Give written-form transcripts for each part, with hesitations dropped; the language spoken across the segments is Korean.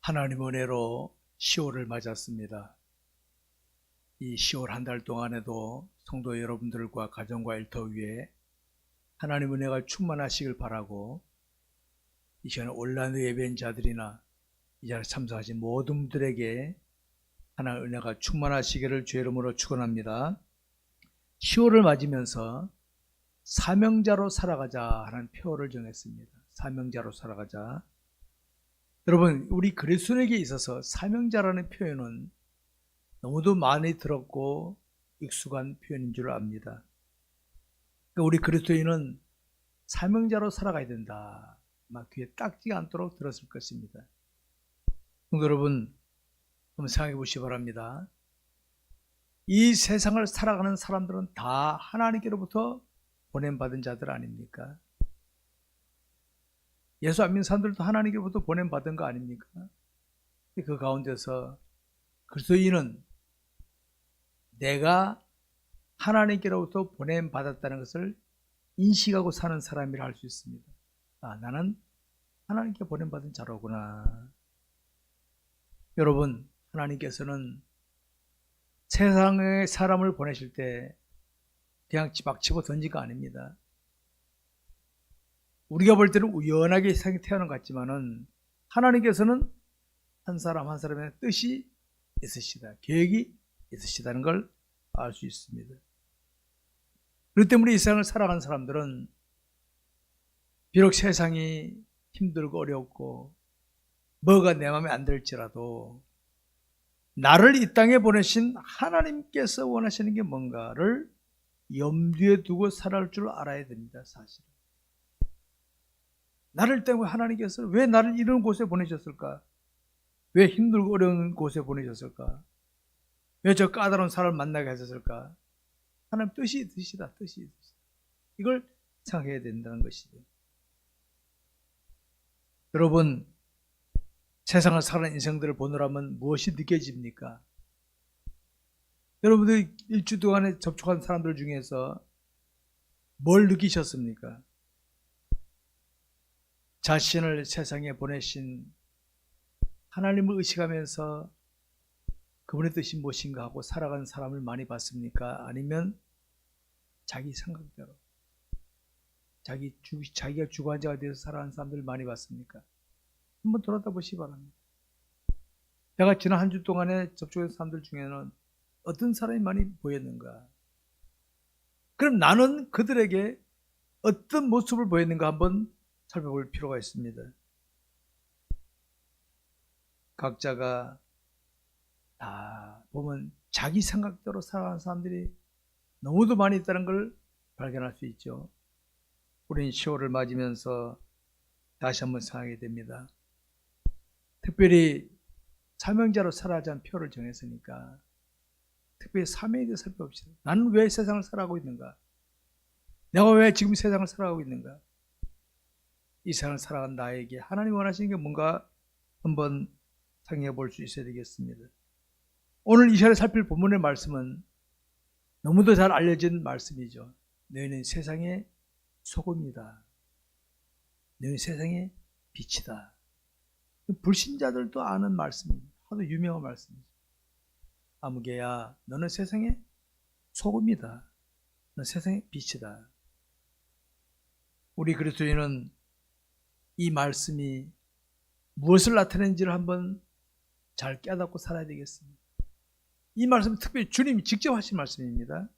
하나님 은혜로 10월을 맞았습니다. 이 10월 한 달 동안에도 성도 여러분들과 가정과 일터 위에 하나님 은혜가 충만하시길 바라고, 이 시간에 온라인 예배인 자들이나 이 자리에 참석하신 모든 분들에게 하나님 은혜가 충만하시기를 주의 이름으로 축원합니다. 10월을 맞으면서 사명자로 살아가자 하는 표어를 정했습니다. 사명자로 살아가자. 여러분, 우리 그리스도인에게 있어서 사명자라는 표현은 너무도 많이 들었고 익숙한 표현인 줄 압니다. 우리 그리스도인은 사명자로 살아가야 된다, 막 귀에 딱지가 않도록 들었을 것입니다. 여러분, 한번 생각해 보시기 바랍니다. 이 세상을 살아가는 사람들은 다 하나님께로부터 보냄받은 자들 아닙니까? 예수 안 믿는 사람들도 하나님께로부터 보냄받은 거 아닙니까? 그 가운데서 그리스도인은 내가 하나님께로부터 보냄받았다는 것을 인식하고 사는 사람이라 할 수 있습니다. 아, 나는 하나님께 보냄받은 자로구나. 여러분, 하나님께서는 세상에 사람을 보내실 때 그냥 막 집어 던진 거 아닙니다. 우리가 볼 때는 우연하게 세상에 태어난 것 같지만은 하나님께서는 한 사람 한 사람의 뜻이 있으시다, 계획이 있으시다는 걸 알 수 있습니다. 그렇기 때문에 이 세상을 살아가는 사람들은 비록 세상이 힘들고 어렵고 뭐가 내 마음에 안 들지라도 나를 이 땅에 보내신 하나님께서 원하시는 게 뭔가를 염두에 두고 살아갈 줄 알아야 됩니다. 사실은 나를 때문에 하나님께서 왜 나를 이런 곳에 보내셨을까? 왜 힘들고 어려운 곳에 보내셨을까? 왜 저 까다로운 사람을 만나게 하셨을까? 하나님 뜻이 있으시다. 뜻이 있으시다. 이걸 생각해야 된다는 것이죠. 여러분, 세상을 살아가는 인생들을 보느라면 무엇이 느껴집니까? 여러분들이 일주 동안에 접촉한 사람들 중에서 뭘 느끼셨습니까? 자신을 세상에 보내신 하나님을 의식하면서 그분의 뜻이 무엇인가 하고 살아가는 사람을 많이 봤습니까? 아니면 자기 생각대로 자기가 주관자가 되어서 살아가는 사람들을 많이 봤습니까? 한번 돌아다 보시기 바랍니다. 내가 지난 한 주 동안에 접촉한 사람들 중에는 어떤 사람이 많이 보였는가? 그럼 나는 그들에게 어떤 모습을 보였는가 한번 살펴볼 필요가 있습니다. 각자가 다 보면 자기 생각대로 살아가는 사람들이 너무도 많이 있다는 걸 발견할 수 있죠. 우리는 10월을 맞으면서 다시 한번 생각하게 됩니다. 특별히 사명자로 살아가자는 표를 정했으니까 특별히 사명에 대해서 살펴봅시다. 나는 왜 세상을 살아가고 있는가? 내가 왜 지금 세상을 살아가고 있는가? 이 세상을 살아간 나에게 하나님 원하시는 게 뭔가 한번 생각해 볼 수 있어야 되겠습니다. 오늘 이 시간에 살필 본문의 말씀은 너무도 잘 알려진 말씀이죠. 너희는 세상의 소금이다. 너희는 세상의 빛이다. 불신자들도 아는 말씀입니다. 하도 유명한 말씀이죠. 아무개야, 너는 세상의 소금이다. 너는 세상의 빛이다. 우리 그리스도인은 이 말씀이 무엇을 나타내는지를 한번 잘 깨닫고 살아야 되겠습니다. 이 말씀은 특별히 주님이 직접 하신 말씀입니다.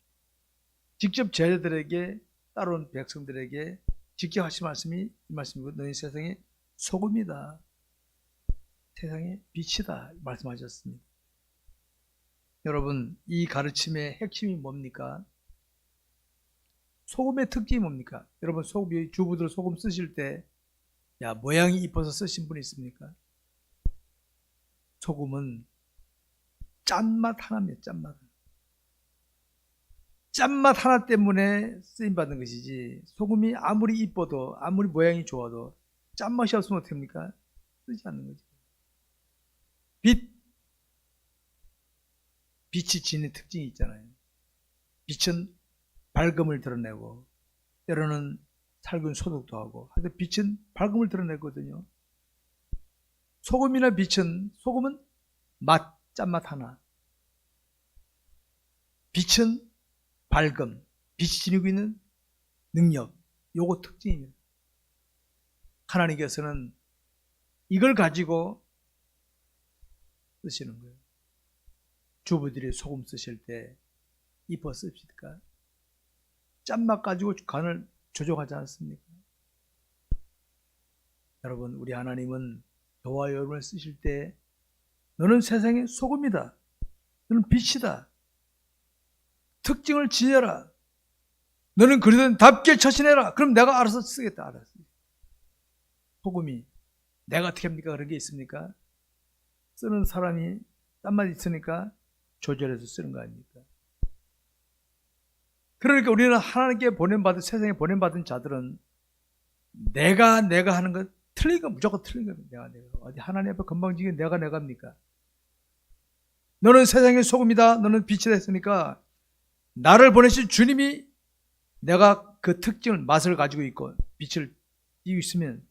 직접 제자들에게, 따라온 백성들에게 직접 하신 말씀이 이 말씀이고, 너희 세상의 소금이다, 세상의 빛이다 말씀하셨습니다. 여러분, 이 가르침의 핵심이 뭡니까? 소금의 특징이 뭡니까? 여러분, 주부들 소금 쓰실 때 모양이 이뻐서 쓰신 분 있습니까? 소금은 짠맛 하나입니다. 짠맛 하나 때문에 쓰임받는 것이지, 소금이 아무리 이뻐도 아무리 모양이 좋아도 짠맛이 없으면 어떡합니까? 쓰지 않는 거죠. 빛이 지닌 특징이 있잖아요. 빛은 밝음을 드러내고 때로는 살균 소독도 하고, 하여튼 빛은 밝음을 드러내거든요. 소금이나 빛은, 소금은 맛, 짠맛 하나. 빛은 밝음, 빛이 지니고 있는 능력, 요거 특징입니다. 하나님께서는 이걸 가지고 쓰시는 거예요. 주부들이 소금 쓰실 때 입어 씁니까? 짠맛 가지고 간을 조종하지 않습니까? 여러분, 우리 하나님은 저와 여러분을 쓰실 때 너는 세상의 소금이다. 너는 빛이다. 특징을 지녀라. 너는 그리스도인답게 처신해라. 그럼 내가 알아서 쓰겠다. 알아서. 소금이 내가 어떻게 합니까? 그런 게 있습니까? 쓰는 사람이 딴맛 있으니까 조절해서 쓰는 거 아닙니까? 그러니까 우리는 하나님께 보낸받은, 세상에 보낸받은 자들은 내가 하는 것 틀린 거 무조건 틀린 겁니다. 내가. 어디 하나님 앞에 건방지게 내가입니까? 너는 세상의 소금이다. 너는 빛이다 했으니까 나를 보내신 주님이 내가 그 특징을, 맛을 가지고 있고 빛을 띄고 있으면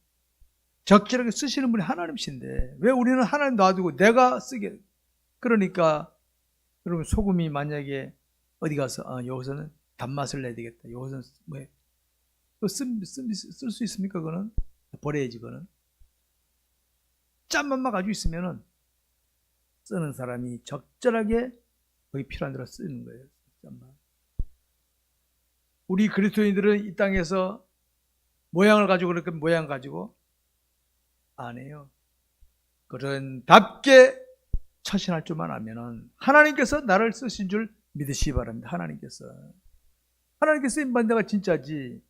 적절하게 쓰시는 분이 하나님이신데 왜 우리는 하나님 놔두고 내가 쓰게. 그러니까 여러분, 소금이 만약에 어디 가서 여기서는 단맛을 내야 되겠다. 여기서는 뭐 쓸 수 있습니까? 그거는 버려야지. 그거는 짠맛만 가지고 있으면은 쓰는 사람이 적절하게 거기 필요한 대로 쓰는 거예요. 짠맛. 우리 그리스도인들은 이 땅에서 모양을 가지고 그렇게 모양 가지고 안 해요. 그런 답게 처신할 줄만 알면은 하나님께서 나를 쓰신 줄 믿으시기 바랍니다. 하나님께서 쓰임받는 데가 진짜지.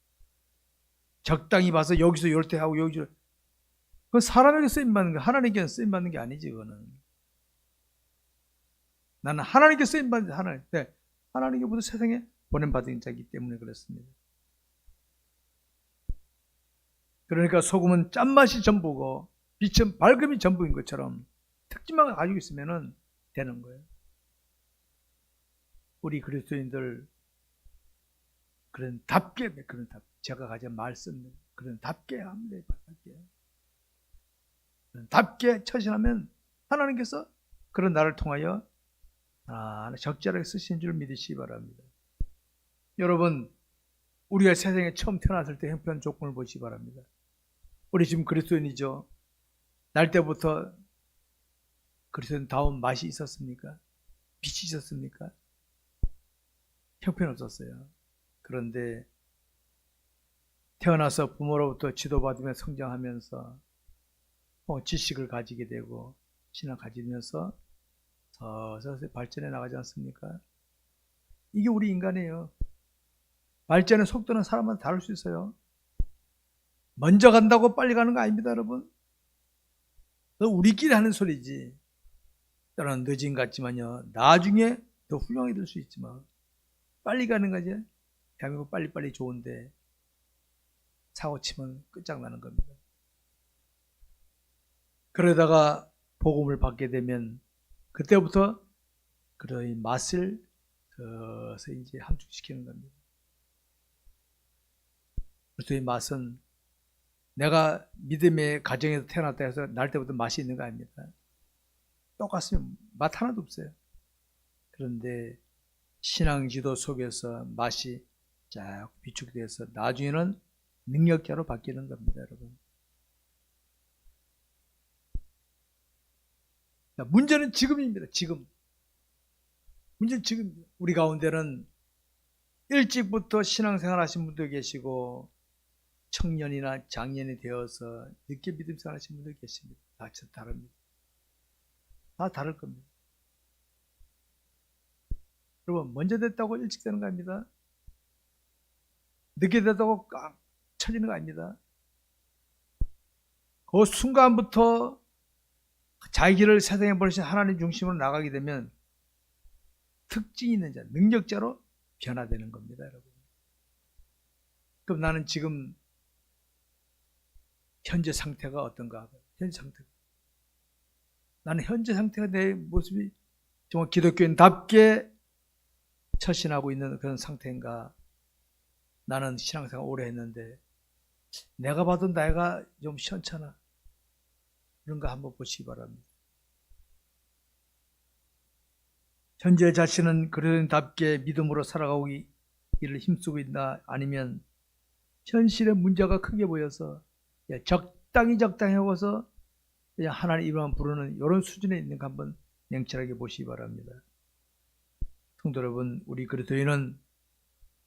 적당히 봐서 여기서 이럴 때 하고 여기서, 그건 사람에게 쓰임받는 거, 하나님께 쓰임받는 게 아니지. 그거는 나는 하나님께 쓰임받는 하나님, 네, 하나님께부터 세상에 보낸받은 자이기 때문에 그렇습니다. 그러니까 소금은 짠맛이 전부고 빛은 밝음이 전부인 것처럼 특징만 가지고 있으면 되는 거예요. 우리 그리스도인들 그런 답게, 제가 가진 말씀, 그런 답게 합니다. 답게 처신하면 하나님께서 그런 나를 통하여 적절하게 쓰신 줄 믿으시기 바랍니다. 여러분, 우리가 세상에 처음 태어났을 때 형편 조건을 보시기 바랍니다. 우리 지금 그리스도인이죠. 날 때부터 그리스도인다운 맛이 있었습니까? 빛이 있었습니까? 형편 없었어요. 그런데 태어나서 부모로부터 지도받으며 성장하면서 지식을 가지게 되고 신앙을 가지면서 서서히 발전해 나가지 않습니까? 이게 우리 인간이에요. 발전의 속도는 사람마다 다를 수 있어요. 먼저 간다고 빨리 가는 거 아닙니다, 여러분. 우리끼리 하는 소리지. 때로는 늦은 것 같지만요, 나중에 더 훌륭하게 될 수 있지만 빨리 가는 거지. 대한민국 빨리빨리 좋은데 사고 치면 끝장나는 겁니다. 그러다가 복음을 받게 되면 그때부터 그의 맛을 서서히 이제 함축시키는 겁니다. 그래서 이 맛은 내가 믿음의 가정에서 태어났다 해서 날 때부터 맛이 있는 거 아닙니다. 똑같으면 맛 하나도 없어요. 그런데 신앙 지도 속에서 맛이 쫙 비축돼서 나중에는 능력자로 바뀌는 겁니다, 여러분. 문제는 지금입니다. 지금. 문제는 지금입니다. 우리 가운데는 일찍부터 신앙생활 하신 분도 계시고 청년이나 장년이 되어서 늦게 믿음 생활 하신 분도 계십니다. 다 다릅니다. 다 다를 겁니다. 여러분, 먼저 됐다고 일찍 되는 거 아닙니다. 늦게 됐다고 꽉 쳐지는 거 아닙니다. 그 순간부터 자기 길을 세상에 보내신 하나님 중심으로 나가게 되면 특징이 있는 자, 능력자로 변화되는 겁니다, 여러분. 그럼 나는 지금 현재 상태가 어떤가? 현재 상태. 나는 현재 상태가 내 모습이 정말 기독교인답게 처신하고 있는 그런 상태인가? 나는 신앙생활 오래 했는데 내가 봐도 나이가 좀 시원찮아. 그런 거 한번 보시기 바랍니다. 현재 자신은 그리스도인답게 믿음으로 살아가기를 힘쓰고 있나, 아니면 현실의 문제가 크게 보여서 적당히 하고서 그냥 하나님 이름만 부르는 이런 수준에 있는 거 한번 냉철하게 보시기 바랍니다. 성도 여러분, 우리 그리스도인은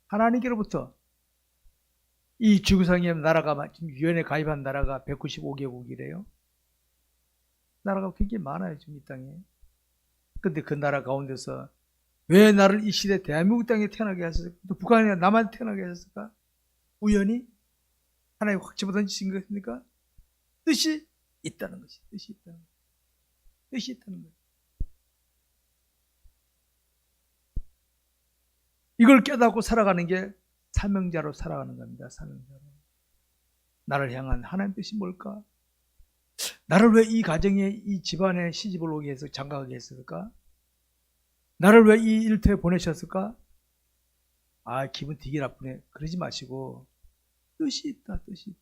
하나님께로부터 이 지구상의 나라가, 지금 유엔에 가입한 나라가 195개국이래요. 나라가 굉장히 많아요, 지금 이 땅에. 근데 그 나라 가운데서 왜 나를 이 시대 대한민국 땅에 태어나게 하셨을까? 또 북한이나 남한에 태어나게 하셨을까? 우연히 하나님 확 집어던지신 것입니까? 뜻이 있다는 것이, 뜻이 있다는 것. 뜻이 있다는 것. 이걸 깨닫고 살아가는 게 사명자로 살아가는 겁니다. 사명자로. 나를 향한 하나님 뜻이 뭘까? 나를 왜 이 가정에, 이 집안에 시집을 오게 해서 장가가게 했을까? 나를 왜 이 일터에 보내셨을까? 아, 기분 되게 나쁘네. 그러지 마시고 뜻이 있다, 뜻이 있다.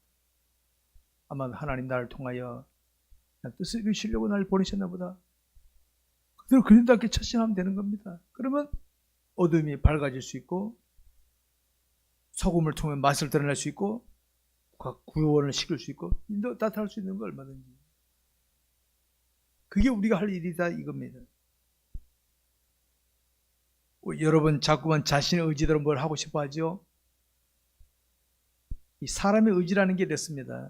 아마 하나님 나를 통하여 뜻을 이루시려고 나를 보내셨나 보다. 그대로 그림답게 처신하면 되는 겁니다. 그러면 어둠이 밝아질 수 있고, 소금을 통해 맛을 드러낼 수 있고, 구원을 시킬 수 있고, 나타날 수 있는 거 얼마든지. 그게 우리가 할 일이다, 이겁니다. 여러분 자꾸만 자신의 의지대로 뭘 하고 싶어 하죠? 이 사람의 의지라는 게 이렇습니다.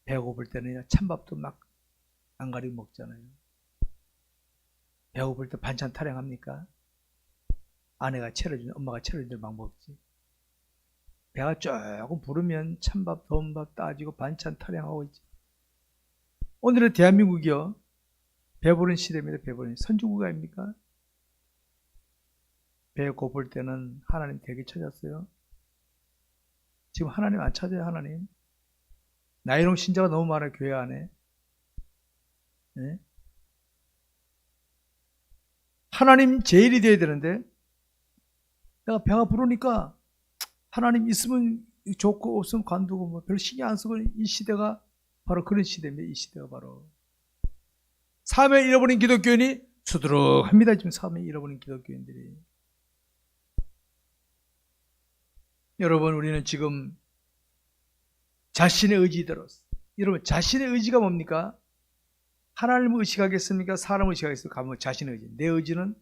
배고플 때는 찬밥도 막 안 가리고 먹잖아요. 배고플 때 반찬 타령합니까? 아내가 차려준, 엄마가 차려준 대로 막 먹지. 배가 조금 부르면 찬밥, 더운 밥 따지고 반찬 타령하고 있지. 오늘의 대한민국이요, 배부른 시대입니다. 배부른 선진국 아닙니까? 배 고플 때는 하나님 되게 찾았어요. 지금 하나님 안 찾아요. 하나님 나이롱 신자가 너무 많아요, 교회 안에. 네? 하나님 제일이 돼야 되는데, 내가 배가 부르니까 하나님 있으면 좋고 없으면 관두고 뭐 별로 신경 안 쓰고, 이 시대가 바로 그런 시대입니다. 이 시대가 바로 삶을 잃어버린 기독교인이 수두룩합니다. 지금 삶을 잃어버린 기독교인들이. 여러분, 우리는 지금 자신의 의지대로, 여러분 자신의 의지가 뭡니까? 하나님을 의식하겠습니까? 사람을 의식하겠습니까? 가면 자신의 의지. 내 의지는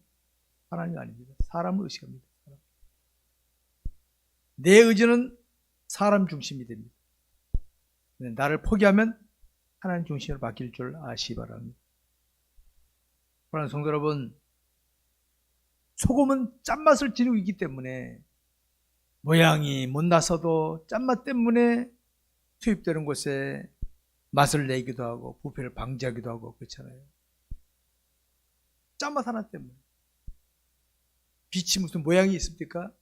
하나님이 아닙니다. 사람을 의식합니다. 내 의지는 사람 중심이 됩니다. 나를 포기하면 하나님 중심으로 바뀔 줄 아시기 바랍니다. 그러나 성도 여러분, 소금은 짠맛을 지니고 있기 때문에 모양이 못나서도 짠맛 때문에 투입되는 곳에 맛을 내기도 하고 부패를 방지하기도 하고 그렇잖아요. 짠맛 하나 때문에. 빛이 무슨 모양이 있습니까?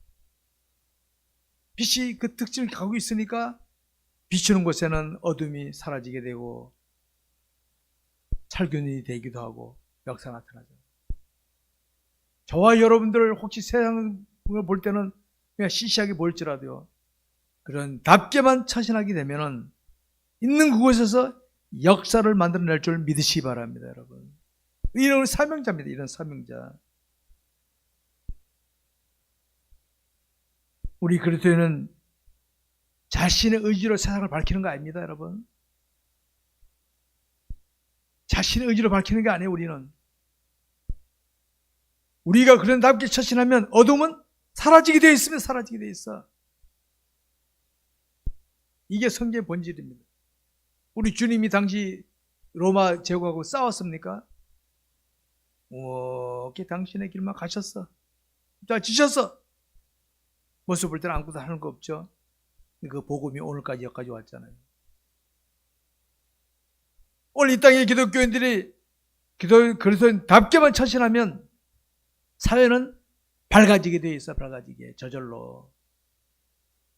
빛이 그 특징을 갖고 있으니까 비추는 곳에는 어둠이 사라지게 되고 살균이 되기도 하고 역사가 나타나죠. 저와 여러분들 혹시 세상을 볼 때는 그냥 시시하게 볼지라도요, 그런 답게만 처신하게 되면은 있는 그곳에서 역사를 만들어낼 줄 믿으시기 바랍니다, 여러분. 이런 사명자입니다. 이런 사명자. 우리 그리스도인은 자신의 의지로 세상을 밝히는 거 아닙니다, 여러분. 자신의 의지로 밝히는 게 아니에요. 우리가 그런 답게 처신하면 어둠은 사라지게 되어 있으면 사라지게 되어 있어. 이게 성경의 본질입니다. 우리 주님이 당시 로마 제국하고 싸웠습니까? 이렇게 당신의 길만 가셨어. 자, 지셨어. 모습 볼 때는 아무것도 하는 거 없죠. 그 복음이 오늘까지 여기까지 왔잖아요. 오늘 이 땅의 기독교인들이 그리스도인답게만 처신하면 사회는 밝아지게 돼 있어. 밝아지게 저절로.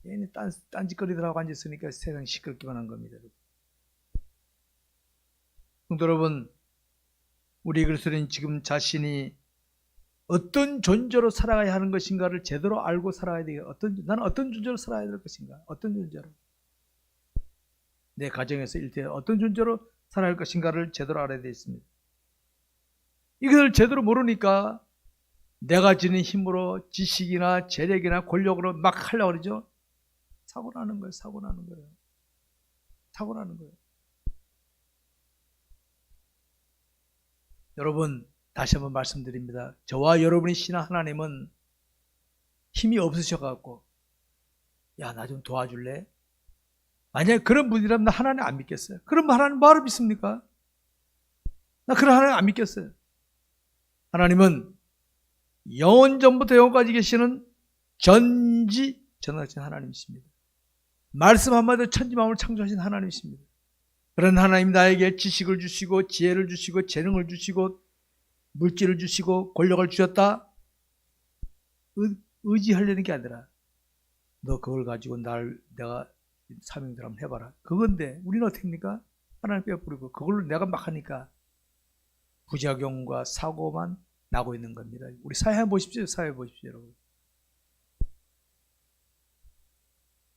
얘는 딴짓거리들하고 앉았으니까 세상이 시끄럽기만 한 겁니다. 성도 여러분, 우리 그리스도인 지금 자신이 어떤 존재로 살아가야 하는 것인가를 제대로 알고 살아야 돼요. 나는 어떤 존재로 살아야 될 것인가? 어떤 존재로? 내 가정에서 일대 어떤 존재로 살아야 할 것인가를 제대로 알아야 되어 있습니다. 이것을 제대로 모르니까 내가 지닌 힘으로 지식이나 재력이나 권력으로 막 하려고 그러죠. 사고 나는 거예요. 사고 나는 거예요. 사고 나는 거예요. 여러분, 다시 한번 말씀드립니다. 저와 여러분이 신한 하나님은 힘이 없으셔갖고 야, 나 좀 도와줄래? 만약에 그런 분이라면 나 하나님 안 믿겠어요. 그럼 하나님 뭐하러 믿습니까? 나 그런 하나님 안 믿겠어요. 하나님은 영원 전부터 영원까지 계시는 전지전능하신 하나님이십니다. 말씀 한마디로 천지만물을 창조하신 하나님이십니다. 그런 하나님 나에게 지식을 주시고 지혜를 주시고 재능을 주시고 물질을 주시고 권력을 주셨다. 의지하려는 게 아니라 너 그걸 가지고 내가 사명들 한번 해봐라. 그건데 우리는 어떻게 합니까? 하나님 빼버리고 그걸로 내가 막 하니까 부작용과 사고만 나고 있는 겁니다. 우리 사회 한번 보십시오. 사회 보십시오, 여러분.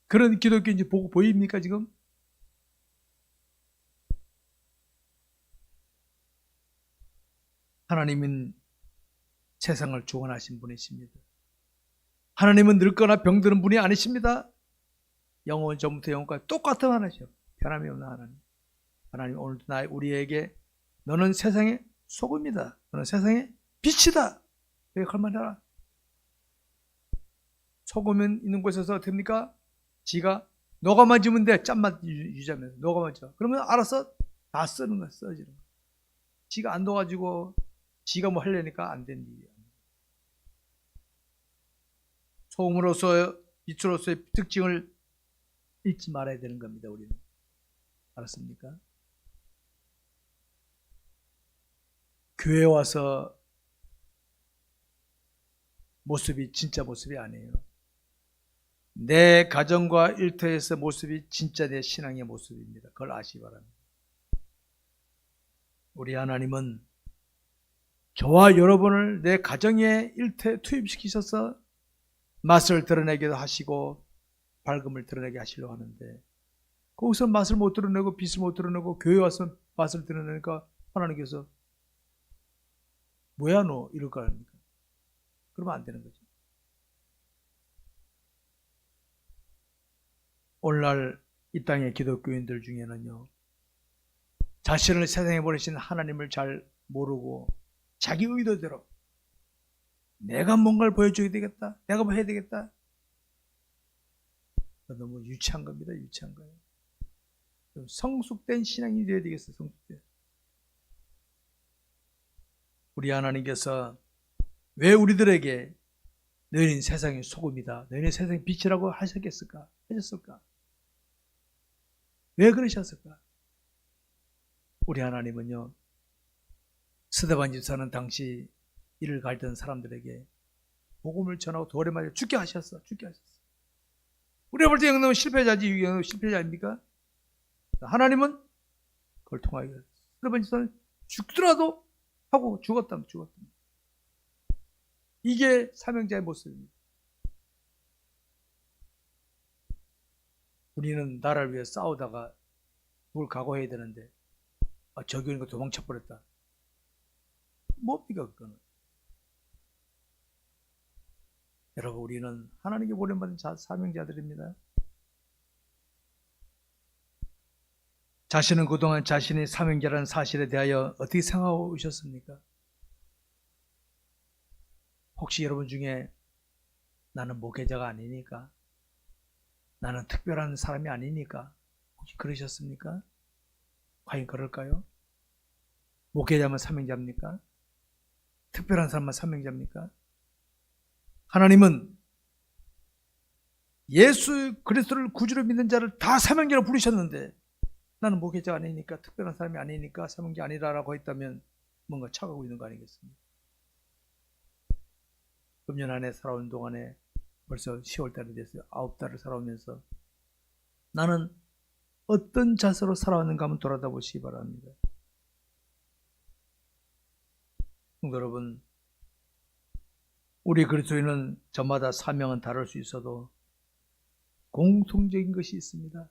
그런 기독교인지 보입니까 지금? 하나님은 세상을 주관하신 분이십니다. 하나님은 늙거나 병드는 분이 아니십니다. 영원 전부터 영원까지 똑같은 하나님, 변함이 없는 하나님. 하나님 오늘도 우리에게 너는 세상의 소금이다. 너는 세상의 빛이다. 이렇게 할만해라. 소금은 있는 곳에서 어떻게 합니까? 지가 너가 맞으면 돼. 짠맛 유지하면서 너가 맞아. 그러면 알아서 다 쓰는 거야. 써지는 거야. 지가 안 넣어가지고 지가 뭐 하려니까 안 된다. 소금으로서 빛으로서의 특징을 잊지 말아야 되는 겁니다. 우리는. 알았습니까? 교회 와서 모습이 진짜 모습이 아니에요. 내 가정과 일터에서 모습이 진짜 내 신앙의 모습입니다. 그걸 아시기 바랍니다. 우리 하나님은 저와 여러분을 내 가정의 일터에 투입시키셔서 맛을 드러내기도 하시고 밝음을 드러내게 하시려고 하는데 거기서 맛을 못 드러내고 빛을 못 드러내고 교회 와서 맛을 드러내니까 하나님께서 뭐야 너 이럴 거 아닙니까? 그러면 안 되는 거죠. 오늘날 이 땅의 기독교인들 중에는요, 자신을 세상에 보내신 하나님을 잘 모르고 자기 의도대로 내가 뭔가를 보여줘야 되겠다, 내가 뭐 해야 되겠다. 너무 유치한 겁니다. 유치한 거예요. 좀 성숙된 신앙이 되어야 되겠어요. 성숙된. 우리 하나님께서 왜 우리들에게 너희는 세상의 소금이다, 너희는 세상의 빛이라고 하셨을까? 왜 그러셨을까? 우리 하나님은요, 스데반 집사는 당시 이를 갈던 사람들에게 복음을 전하고 돌에 맞아 죽게 하셨어. 우리가 볼 때 영놈은 실패자지, 영놈은 실패자 아닙니까? 하나님은 그걸 통하여 스데반 집사는 죽더라도 하고 죽었다. 이게 사명자의 모습입니다. 우리는 나라를 위해 싸우다가 그걸 각오해야 되는데 저기 오니까 도망쳐버렸다. 뭡니까 그거는? 여러분, 우리는 하나님께 보냄받은 사명자들입니다. 자신은 그동안 자신의 사명자라는 사실에 대하여 어떻게 생각하고 오셨습니까? 혹시 여러분 중에 나는 목회자가 아니니까, 나는 특별한 사람이 아니니까 혹시 그러셨습니까? 과연 그럴까요? 목회자만 사명자입니까? 특별한 사람만 사명자입니까? 하나님은 예수 그리스도를 구주로 믿는 자를 다 사명자로 부르셨는데 나는 목회자가 아니니까, 특별한 사람이 아니니까 사명자 아니라라고 했다면 뭔가 착오하고 있는 거 아니겠습니까? 금년 안에 살아온 동안에 벌써 10월달이 됐어요. 9달을 살아오면서 나는 어떤 자세로 살아왔는가 한번 돌아다 보시기 바랍니다. 여러분, 우리 그리스도인은 저마다 사명은 다를 수 있어도 공통적인 것이 있습니다.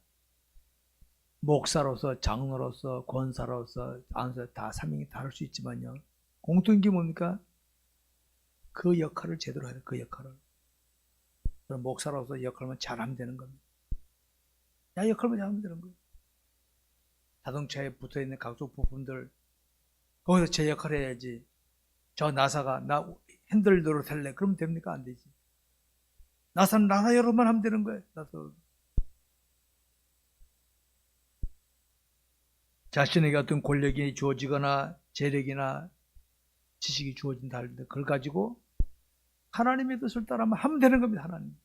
목사로서, 장로로서, 권사로서, 안에서 다 사명이 다를 수 있지만요. 공통된 게 뭡니까? 그 역할을 제대로 해야 돼. 그 역할을. 그럼 목사로서 역할만 잘하면 되는 겁니다. 야, 역할만 잘하면 되는 거예요. 자동차에 붙어있는 각종 부품들, 거기서 제 역할을 해야지. 저 나사가 나 핸들 노릇할래. 그러면 됩니까? 안 되지. 나사는 나사 여러만 하면 되는 거예요. 나사. 자신에게 어떤 권력이 주어지거나 재력이나 지식이 주어진다 할 때 그걸 가지고 하나님의 뜻을 따라만 하면 되는 겁니다. 하나님.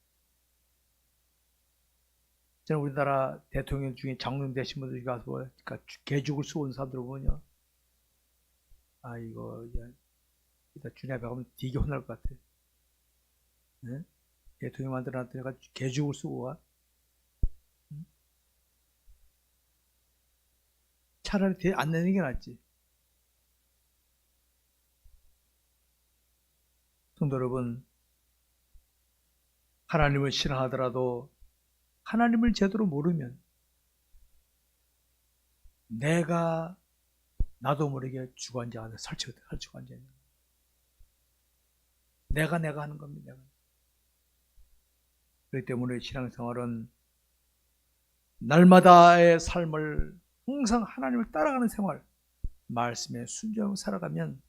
저는 우리나라 대통령 중에 장로님 되신 분들이 가서 그러니까 개죽을 쏘은 사람들 보면요. 아, 이거 이따 주님 앞에 가면 되게 혼날 것 같아요. 네? 대통령 만들어놨더니 내가 개죽을 쓰고 와. 응? 차라리 안 내는 게 낫지. 성도 여러분, 하나님을 신앙하더라도 하나님을 제대로 모르면 내가 나도 모르게 주관자가 돼. 설치관자. 내가 하는 겁니다. 내가. 그렇기 때문에 신앙생활은 날마다의 삶을 항상 하나님을 따라가는 생활, 말씀에 순종하고 살아가면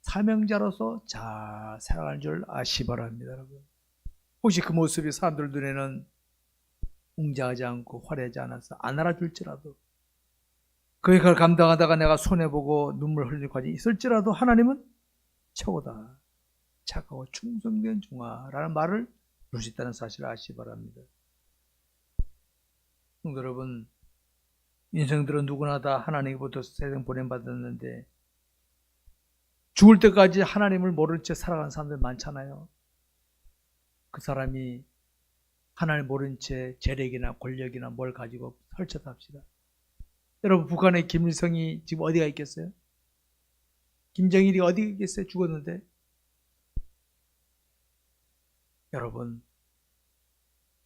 사명자로서 잘 살아가는 줄 아시기 바랍니다. 여러분. 혹시 그 모습이 사람들 눈에는 웅장하지 않고 화려하지 않아서 안 알아줄지라도 그걸 감당하다가 내가 손해보고 눈물 흘릴 과정이 있을지라도 하나님은 최고다. 착하고 충성된 종아라는 말을 부를 수 있다는 사실을 아시기 바랍니다. 여러분, 인생들은 누구나 다 하나님으로부터 세상 보냄받았는데 죽을 때까지 하나님을 모른 채 살아가는 사람들 많잖아요. 그 사람이 하나님 모른 채 재력이나 권력이나 뭘 가지고 설쳤다 합시다. 여러분, 북한의 김일성이 지금 어디가 있겠어요? 김정일이 어디가 있겠어요? 죽었는데. 여러분,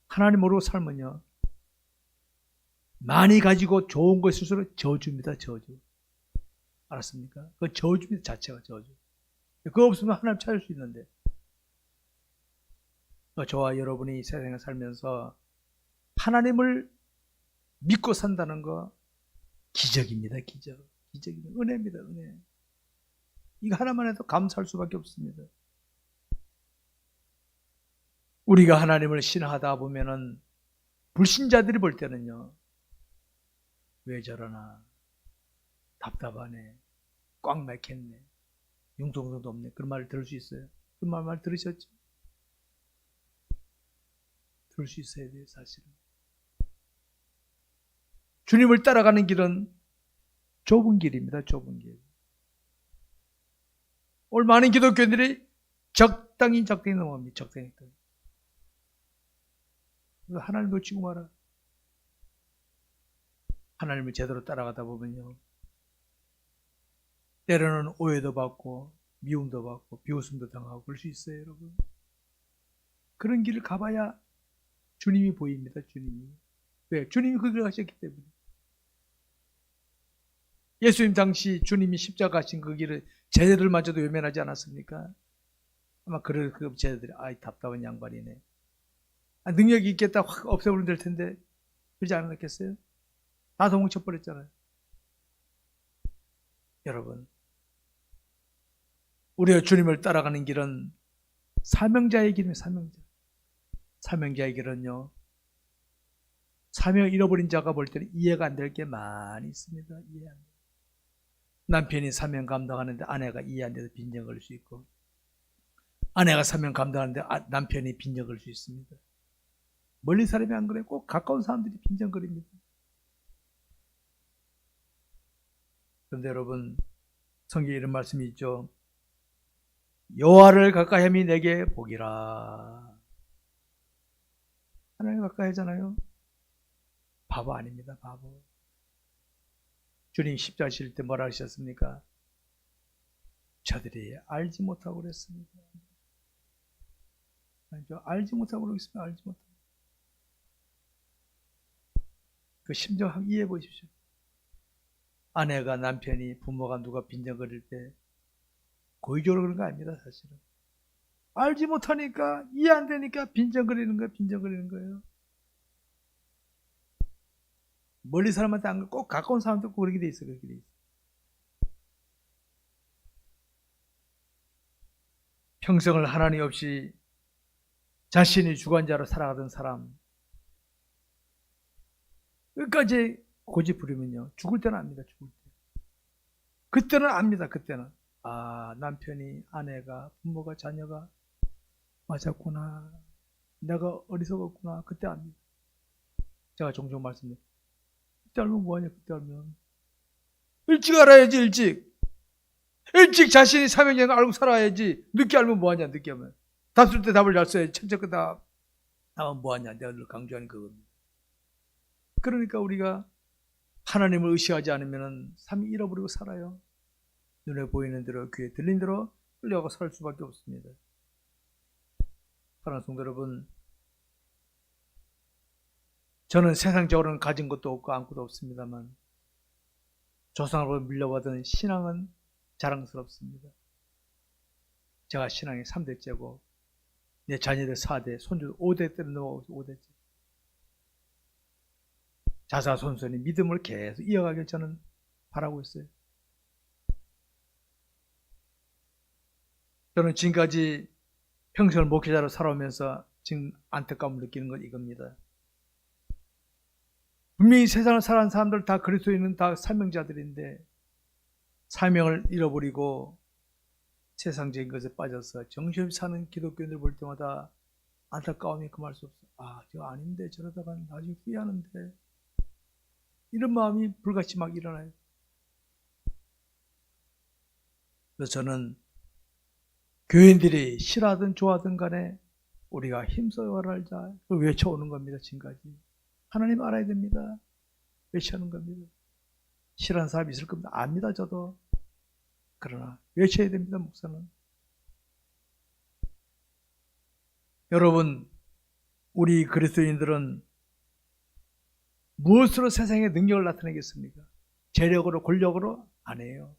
하나님 모르고 살면요, 많이 가지고 좋은 것일수록 저주입니다. 저주. 알았습니까? 그 저주입니다. 자체가 저주. 그거 없으면 하나님 찾을 수 있는데, 저와 여러분이 세상에 살면서 하나님을 믿고 산다는 거 기적입니다. 기적. 기적입니다. 은혜입니다. 은혜. 이거 하나만 해도 감사할 수밖에 없습니다. 우리가 하나님을 신하다 보면은 불신자들이 볼 때는요, 왜 저러나, 답답하네, 꽉 막혔네, 융통성도 없네, 그런 말을 들을 수 있어요. 그런 말 들으셨죠? 들을 수 있어야 돼요. 사실은 주님을 따라가는 길은 좁은 길입니다. 좁은 길. 오늘 많은 기독교인들이 적당히 넘어갑니다. 적당히. 하나님 놓치고 말아. 하나님을 제대로 따라가다 보면요, 때로는 오해도 받고 미움도 받고 비웃음도 당하고 그럴 수 있어요. 여러분, 그런 길을 가봐야 주님이 보입니다. 주님이. 왜? 주님이 그 길을 가셨기 때문에. 예수님 당시 주님이 십자가 가신 그 길을 제자들마저도 외면하지 않았습니까? 아마 그 제자들이 아이 답답한 양반이네, 능력이 있겠다 확 없애버리면 될 텐데 그러지 않았겠어요? 다 도망쳐버렸잖아요. 여러분, 우리가 주님을 따라가는 길은 사명자의 길입니다. 사명자의 길은요, 사명을 잃어버린 자가 볼 때는 이해가 안 될 게 많이 있습니다. 이해 안 돼요. 남편이 사명 감당하는데 아내가 이해 안 돼서 빈정 걸릴 수 있고, 아내가 사명 감당하는데 남편이 빈정 걸릴 수 있습니다. 멀리 사람이 안 그래요. 꼭 가까운 사람들이 빈정거립니다. 그런데 여러분, 성경에 이런 말씀이 있죠. 여호와를 가까이 함이 내게 복이라. 하나님 가까이 하잖아요. 바보 아닙니다. 바보. 주님 십자가 실 때 뭐라 하셨습니까? 저들이 알지 못하고 그랬습니다. 알지 못하고 그러겠습니다. 알지 못하고. 그 심정 한번 이해해 보십시오. 아내가, 남편이, 부모가 누가 빈정거릴 때 고의적으로 그런 거 아닙니다. 사실은 알지 못하니까, 이해 안 되니까 빈정거리는 거예요. 멀리 사람한테 안 꼭 가까운 사람도 그렇게 돼 있어. 그렇게 돼 있어. 평생을 하나님 없이 자신이 주관자로 살아가던 사람, 끝까지 고집 부리면요, 죽을 때는 압니다. 죽을 때. 그때는 압니다. 그때는 남편이, 아내가, 부모가, 자녀가 맞았구나, 내가 어리석었구나, 그때 압니다. 제가 종종 말씀드려요. 그때 알면 뭐하냐. 그때 알면 일찍 알아야지. 일찍 자신이 사명자인 걸 알고 살아야지. 늦게 알면 뭐하냐. 늦게 하면 답 쓸 때 답을 잘 써야지. 첫째 답 하면 뭐하냐. 내가 늘 강조하는 그겁니다. 그러니까 우리가 하나님을 의식하지 않으면 삶이 잃어버리고 살아요. 눈에 보이는 대로, 귀에 들린 대로 끌려가고 살 수밖에 없습니다. 사랑하는 성도 여러분, 저는 세상적으로는 가진 것도 없고 아무것도 없습니다만 조상으로 물려받은 신앙은 자랑스럽습니다. 제가 신앙이 3대째고 내 자녀들 4대, 손주 5대 때는 넘어가고 5대째. 자사손손이 믿음을 계속 이어가길 저는 바라고 있어요. 저는 지금까지 평생을 목회자로 살아오면서 지금 안타까움을 느끼는 건 이겁니다. 분명히 세상을 살아가는 사람들 다 그리스도인은 다 사명자들인데 사명을 잃어버리고 세상적인 것에 빠져서 정신없이 사는 기독교인들 볼 때마다 안타까움이 금할 수 없어. 저 아닌데 저러다가 나중에 후회하는데, 이런 마음이 불같이 막 일어나요. 그래서 저는 교인들이 싫어하든 좋아하든 간에 우리가 힘써야 알자, 그걸 외쳐오는 겁니다. 지금까지 하나님 알아야 됩니다. 외쳐오는 겁니다. 싫어하는 사람이 있을 겁니다. 압니다. 저도. 그러나 외쳐야 됩니다. 목사는. 여러분, 우리 그리스도인들은 무엇으로 세상에 능력을 나타내겠습니까? 재력으로, 권력으로? 아니에요.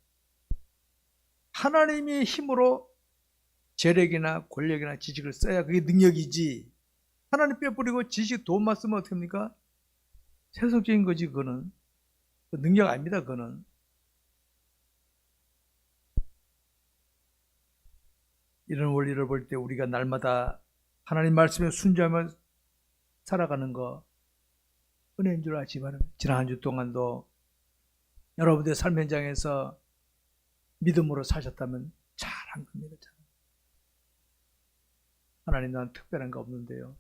하나님의 힘으로 재력이나 권력이나 지식을 써야 그게 능력이지, 하나님 빼버리고 지식, 돈만 쓰면 어떻게 합니까? 세속적인 거지. 그거는 능력 아닙니다. 그거는. 이런 원리를 볼 때 우리가 날마다 하나님 말씀에 순종하며 살아가는 거 은혜인 줄 아시기 바랍니다. 지난 한 주 동안도 여러분들의 삶 현장에서 믿음으로 사셨다면 잘한 겁니다. 하나님, 나는 특별한 거 없는데요,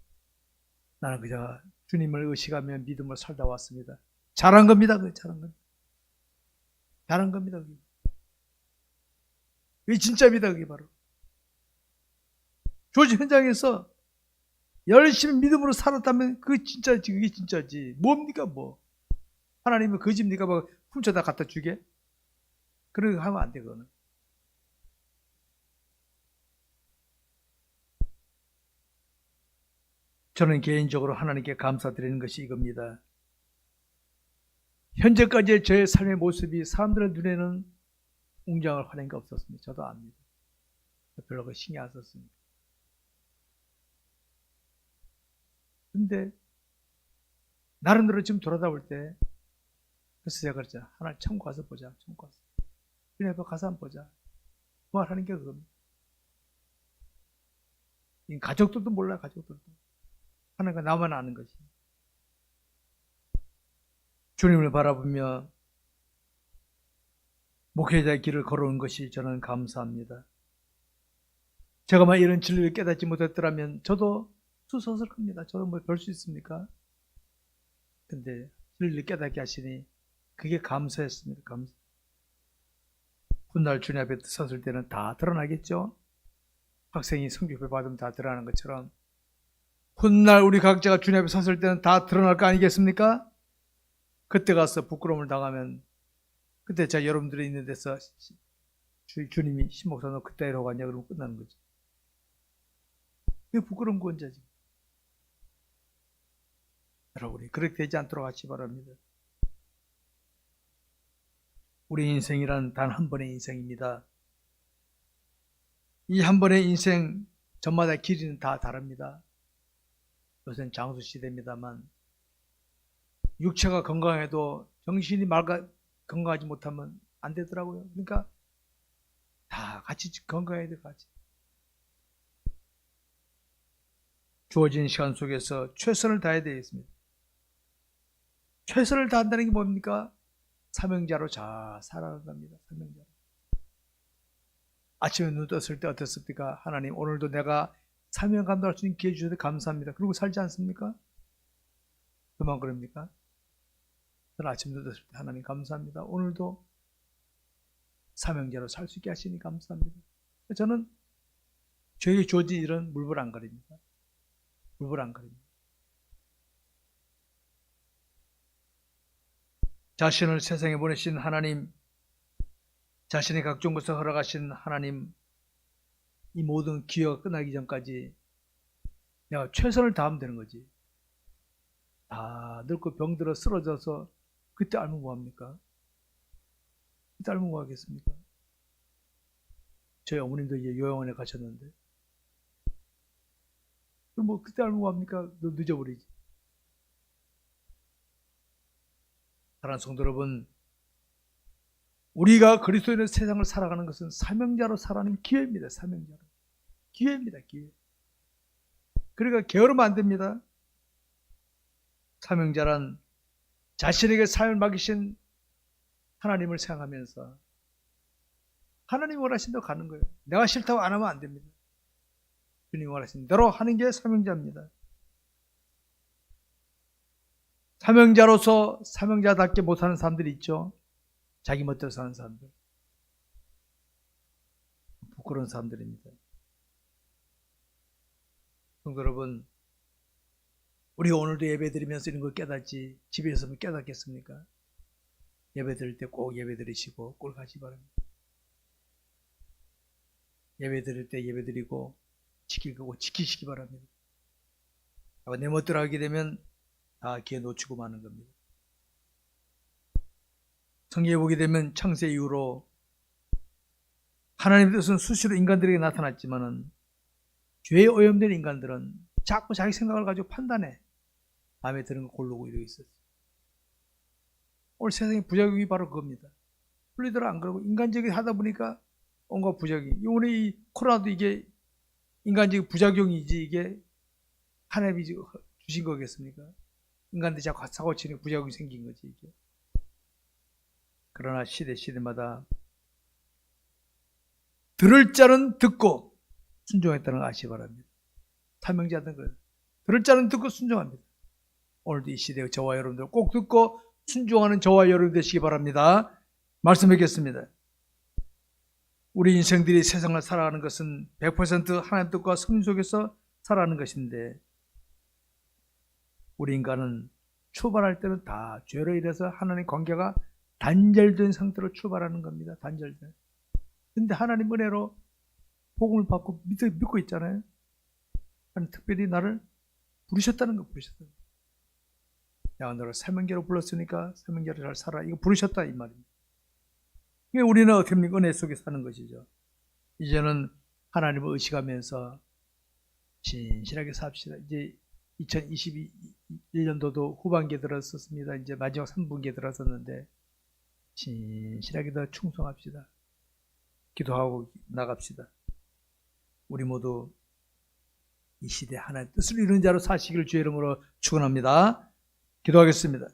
나는 그저 주님을 의식하며 믿음으로 살다 왔습니다. 잘한 겁니다. 잘한 겁니다. 잘한 겁니다. 그게 진짜입니다. 그게 바로 조직 현장에서 열심히 믿음으로 살았다면 그게 진짜지. 그게 진짜지. 뭡니까 뭐. 하나님은 거짓입니까? 뭐 훔쳐다 갖다 주게? 그렇게 하면 안 되거든. 저는 개인적으로 하나님께 감사드리는 것이 이겁니다. 현재까지의 저의 삶의 모습이 사람들의 눈에는 웅장을 화낸 게 없었습니다. 저도 압니다. 별로 신경 안 썼습니다. 근데 나름대로 지금 돌아다 볼 때, 그래서 제가 그랬죠. 하나님 천국 가서 보자. 천국 가서. 그래, 가서 한번 보자. 말하는 게 그겁니다. 가족들도 몰라요. 가족들도. 하나님과 나만 아는 것이. 주님을 바라보며 목회자의 길을 걸어온 것이 저는 감사합니다. 제가 만 이런 진리를 깨닫지 못했더라면 저도 수섰을 겁니다. 저도 뭐 별 수 있습니까? 근데 진리를 깨닫게 하시니 그게 감사했습니다. 감사. 훗날 주님 앞에 섰을 때는 다 드러나겠죠? 학생이 성적표 받으면 다 드러나는 것처럼 훗날 우리 각자가 주님 앞에 섰을 때는 다 드러날 거 아니겠습니까? 그때 가서 부끄러움을 당하면, 그때 제가 여러분들이 있는 데서 주님이 신목사 너 그때 이러고 갔냐 그러면 끝나는 거죠. 그게 부끄러운 건자지. 여러분이 그렇게 되지 않도록 하시기 바랍니다. 우리 인생이란 단 한 번의 인생입니다. 이 한 번의 인생 저마다 길이는 다 다릅니다. 요새는 장수 시대입니다만 육체가 건강해도 정신이 건강하지 못하면 안 되더라고요. 그러니까 다 같이 건강해야 돼, 같이. 주어진 시간 속에서 최선을 다해야 되겠습니다. 최선을 다한다는 게 뭡니까? 사명자로 잘 살아가는 겁니다. 사명자로. 아침에 눈 떴을 때 어땠습니까? 하나님, 오늘도 내가 사명 감당할 수 있는 기회 주셔서 감사합니다. 그리고 살지 않습니까? 그만 그럽니까? 저는 아침 눈 떴을 때 하나님 감사합니다. 오늘도 사명자로 살 수 있게 하시니 감사합니다. 저는 저에게 주어진 일은 물불안거립니다. 물불안거립니다. 자신을 세상에 보내신 하나님, 자신의 각종 것을 허락하신 하나님, 이 모든 기회가 끝나기 전까지 내가 최선을 다하면 되는 거지. 다 늙고 병들어 쓰러져서 그때 알면 뭐합니까? 그때 알면 뭐하겠습니까? 저희 어머님도 이제 요양원에 가셨는데 그럼 뭐 그때 알면 뭐합니까? 늦어버리지. 사랑하는 성도 여러분, 우리가 그리스도인의 세상을 살아가는 것은 사명자로 살아가는 기회입니다. 사명자로. 기회입니다. 기회. 그러니까 게으르면 안 됩니다. 사명자란 자신에게 삶을 맡기신 하나님을 생각하면서 하나님이 원하신 대로 가는 거예요. 내가 싫다고 안 하면 안 됩니다. 주님이 원하신 대로 하는 게 사명자입니다. 사명자로서 사명자답게 못하는 사람들이 있죠. 자기 멋대로 사는 사람들. 부끄러운 사람들입니다. 성도 여러분, 우리 오늘도 예배 드리면서 이런 걸 깨닫지 집에 있으면 깨닫겠습니까? 예배 드릴 때 꼭 예배 드리시고 꼭 가시 바랍니다. 예배 드릴 때 예배 드리고 지킬 거고 지키시기 바랍니다. 내 멋대로 하게 되면 다 기회 놓치고 마는 겁니다. 성경에 보게 되면 창세 이후로 하나님의 뜻은 수시로 인간들에게 나타났지만은 죄에 오염된 인간들은 자꾸 자기 생각을 가지고 판단해 마음에 드는 거 고르고 이러고 있었어요. 오늘 세상의 부작용이 바로 그겁니다. 풀리더라 안 그러고 인간적이 하다 보니까 온갖 부작용. 오늘 이 코로나도 이게 인간적인 부작용이지 이게 하나님이 주신 거겠습니까? 인간들이 자꾸 사고 치는 부작용이 생긴 거지 이게. 그러나 시대마다 들을 자는 듣고 순종했다는 걸 아시기 바랍니다. 사명자는 거예요. 들을 자는 듣고 순종합니다. 오늘도 이 시대의 저와 여러분들 꼭 듣고 순종하는 저와 여러분 되시기 바랍니다. 말씀 뵙겠습니다. 우리 인생들이 세상을 살아가는 것은 100% 하나님 뜻과 성령 속에서 살아가는 것인데 우리 인간은 출발할 때는 다 죄로 인해서 하나님 관계가 단절된 상태로 출발하는 겁니다. 단절된. 근데 하나님 은혜로 복음을 받고 믿고 있잖아요. 하나님 특별히 나를 부르셨다는 거 부르셨다. 내가 너를 사명자로 불렀으니까 사명자로 잘 살아. 이거 부르셨다 이 말입니다. 우리는 어떻게 은혜 속에 사는 것이죠. 이제는 하나님을 의식하면서 진실하게 삽시다. 이제 2021년도도 후반기에 들어섰습니다. 이제 마지막 3분기에 들어섰는데 진실하게 더 충성합시다. 기도하고 나갑시다. 우리 모두 이 시대 하나님의 뜻을 이루는 자로 사시기를 주의 이름으로 축원합니다. 기도하겠습니다.